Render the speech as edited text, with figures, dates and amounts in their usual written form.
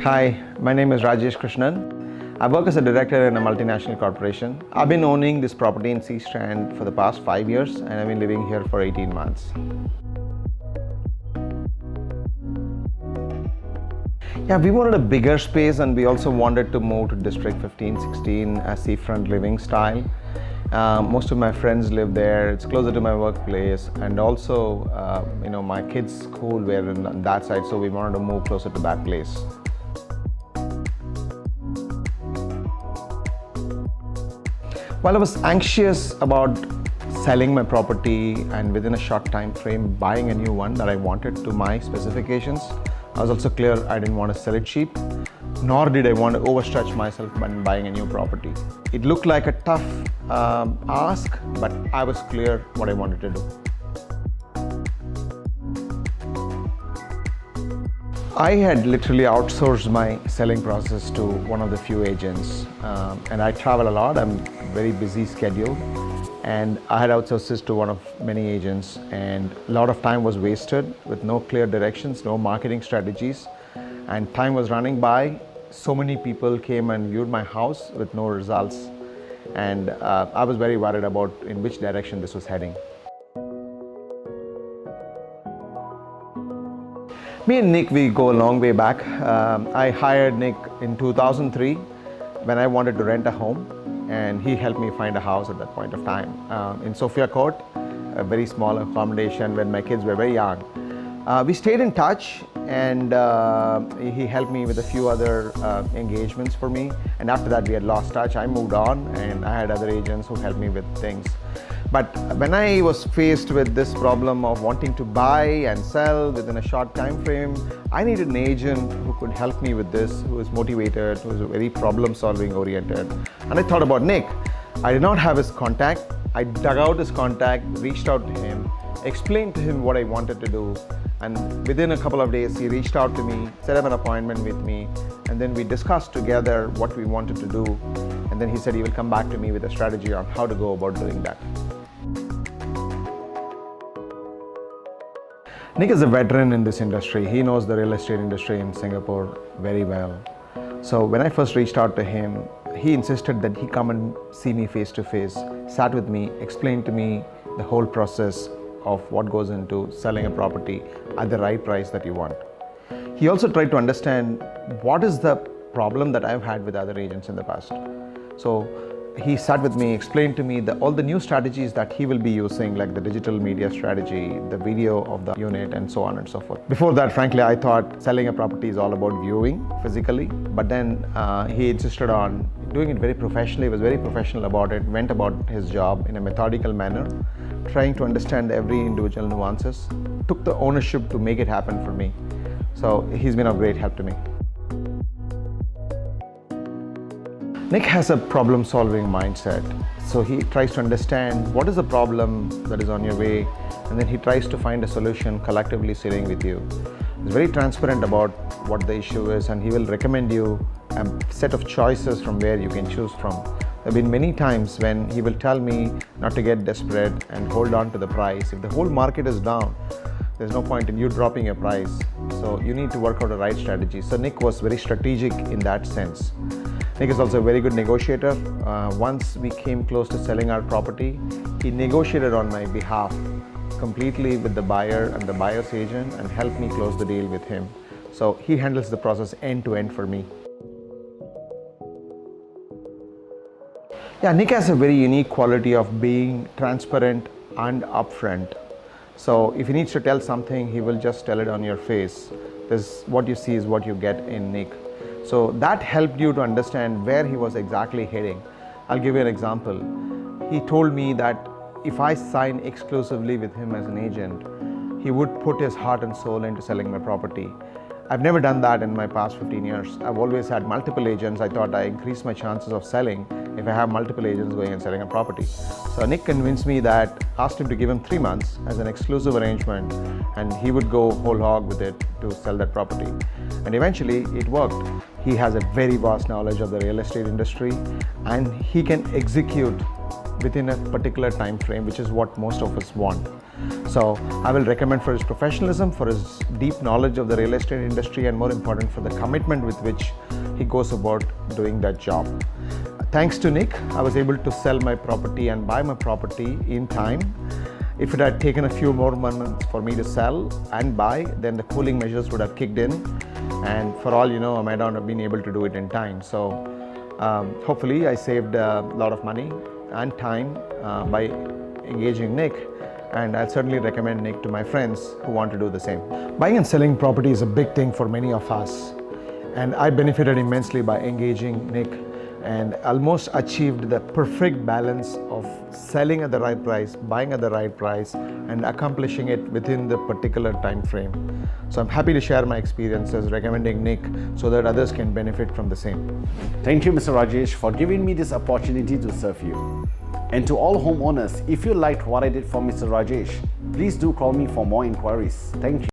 Hi, my name is Rajesh I work as a director in a multinational corporation. I've been owning this property in Seastrand for the past 5 years and I've been living here for 18 months. Yeah, we wanted a bigger space and we also wanted to move to District 15, 16, a seafront living style. Most of my friends live there. It's closer to my workplace, and also, my kids' school were on that side, so we wanted to move closer to that place. While I was anxious about selling my property and within a short time frame buying a new one that I wanted to my specifications, I was also clear I didn't want to sell it cheap, nor did I want to overstretch myself when buying a new property. It looked like a tough ask, but I was clear what I wanted to do. I had literally outsourced my selling process to one of the few agents, and I travel a lot. I'm very busy schedule, and I had outsourced this to one of many agents, and a lot of time was wasted with no clear directions, no marketing strategies, and time was running by. So many people came and viewed my house with no results, and I was very worried about in which direction this was heading. Me and Nick, we go a long way back. I hired Nick in 2003 when I wanted to rent a home, and he helped me find a house at that point of time in Sophia Court, a very small accommodation when my kids were very young. We stayed in touch, and he helped me with a few other engagements for me, and after that we had lost touch. I moved on and I had other agents who helped me with things. But when I was faced with this problem of wanting to buy and sell within a short time frame, I needed an agent who could help me with this, who was motivated, who was very problem-solving oriented. And I thought about Nick. I did not have his contact. I dug out his contact, reached out to him, explained to him what I wanted to do, and within a couple of days he reached out to me, set up an appointment with me, and then we discussed together what we wanted to do, and then he said he will come back to me with a strategy on how to go about doing that. Nick is a veteran in this industry. He knows the real estate industry in Singapore very well. So when I first reached out to him, he insisted that he come and see me face to face, sat with me, explained to me the whole process of what goes into selling a property at the right price that you want. He also tried to understand what is the problem that I've had with other agents in the past. So he sat with me, explained to me all the new strategies that he will be using, like the digital media strategy, the video of the unit, and so on and so forth. Before that, frankly, I thought selling a property is all about viewing physically, but then he insisted on doing it very professionally. He was very professional about it, went about his job in a methodical manner, trying to understand every individual nuances, took the ownership to make it happen for me. So he's been of great help to me. Nick has a problem-solving mindset. So he tries to understand what is the problem that is on your way, and then he tries to find a solution collectively sitting with you. He's very transparent about what the issue is, and he will recommend you a set of choices from where you can choose from. There have been many times when he will tell me not to get desperate and hold on to the price. If the whole market is down, there's no point in you dropping your price. So you need to work out a right strategy. So Nick was very strategic in that sense. Nick is also a very good negotiator. Once we came close to selling our property, he negotiated on my behalf completely with the buyer and the buyer's agent and helped me close the deal with him. So he handles the process end to end for me. Yeah, Nick has a very unique quality of being transparent and upfront. So if he needs to tell something, he will just tell it on your face. What you see is what you get in Nick. So that helped you to understand where he was exactly heading. I'll give you an example. He told me that if I sign exclusively with him as an agent, he would put his heart and soul into selling my property. I've never done that in my past 15 years. I've always had multiple agents. I thought I increased my chances of selling if I have multiple agents going and selling a property. So Nick convinced me that, asked him to give him 3 months as an exclusive arrangement, and he would go whole hog with it to sell that property. And eventually it worked. He has a very vast knowledge of the real estate industry, and he can execute within a particular time frame, which is what most of us want. So I will recommend for his professionalism, for his deep knowledge of the real estate industry, and more important, for the commitment with which he goes about doing that job. Thanks to Nick, I was able to sell my property and buy my property in time. If it had taken a few more months for me to sell and buy, then the cooling measures would have kicked in, and for all you know, I might not have been able to do it in time. So hopefully I saved a lot of money and time by engaging Nick, and I'll certainly recommend Nick to my friends who want to do the same. Buying and selling property is a big thing for many of us, and I benefited immensely by engaging Nick and almost achieved the perfect balance of selling at the right price, buying at the right price, and accomplishing it within the particular time frame. So I'm happy to share my experiences recommending Nick so that others can benefit from the same. Thank you, Mr. Rajesh, for giving me this opportunity to serve you. And to all homeowners, if you liked what I did for Mr. Rajesh, please do call me for more inquiries. Thank you.